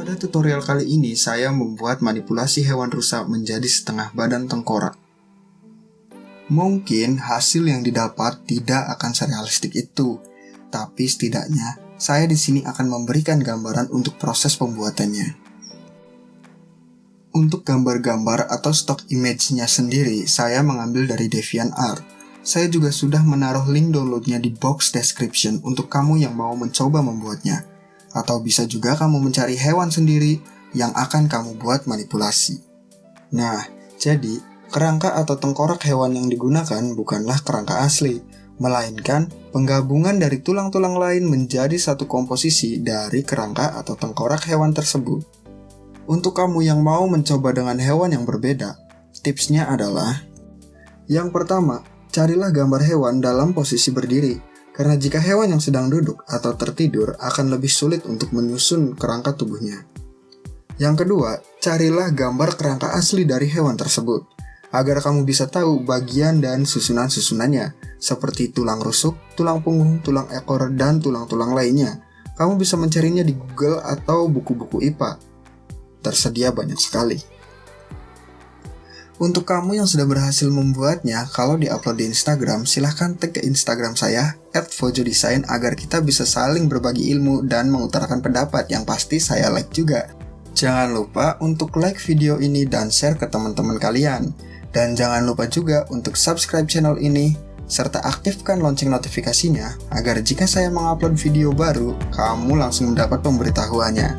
Pada tutorial kali ini, saya membuat manipulasi hewan rusa menjadi setengah badan tengkorak. Mungkin hasil yang didapat tidak akan serealistik itu, tapi setidaknya saya di sini akan memberikan gambaran untuk proses pembuatannya. Untuk gambar-gambar atau stock image-nya sendiri, saya mengambil dari DeviantArt. Saya juga sudah menaruh link downloadnya di box description untuk kamu yang mau mencoba membuatnya. Atau bisa juga kamu mencari hewan sendiri yang akan kamu buat manipulasi. Nah, jadi kerangka atau tengkorak hewan yang digunakan bukanlah kerangka asli, melainkan penggabungan dari tulang-tulang lain menjadi satu komposisi dari kerangka atau tengkorak hewan tersebut. Untuk kamu yang mau mencoba dengan hewan yang berbeda, tipsnya adalah: yang pertama, carilah gambar hewan dalam posisi berdiri. Karena jika hewan yang sedang duduk atau tertidur akan lebih sulit untuk menyusun kerangka tubuhnya. Yang kedua, carilah gambar kerangka asli dari hewan tersebut, agar kamu bisa tahu bagian dan susunan-susunannya, seperti tulang rusuk, tulang punggung, tulang ekor, dan tulang-tulang lainnya. Kamu bisa mencarinya di Google atau buku-buku IPA. Tersedia banyak sekali. Untuk kamu yang sudah berhasil membuatnya, kalau diupload di Instagram, silahkan tag ke Instagram saya, @vojodesign, agar kita bisa saling berbagi ilmu dan mengutarakan pendapat yang pasti saya like juga. Jangan lupa untuk like video ini dan share ke teman-teman kalian. Dan jangan lupa juga untuk subscribe channel ini, serta aktifkan lonceng notifikasinya, agar jika saya mengupload video baru, kamu langsung mendapat pemberitahuannya.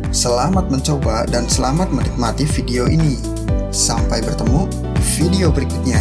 Selamat mencoba dan selamat menikmati video ini. Sampai bertemu video berikutnya.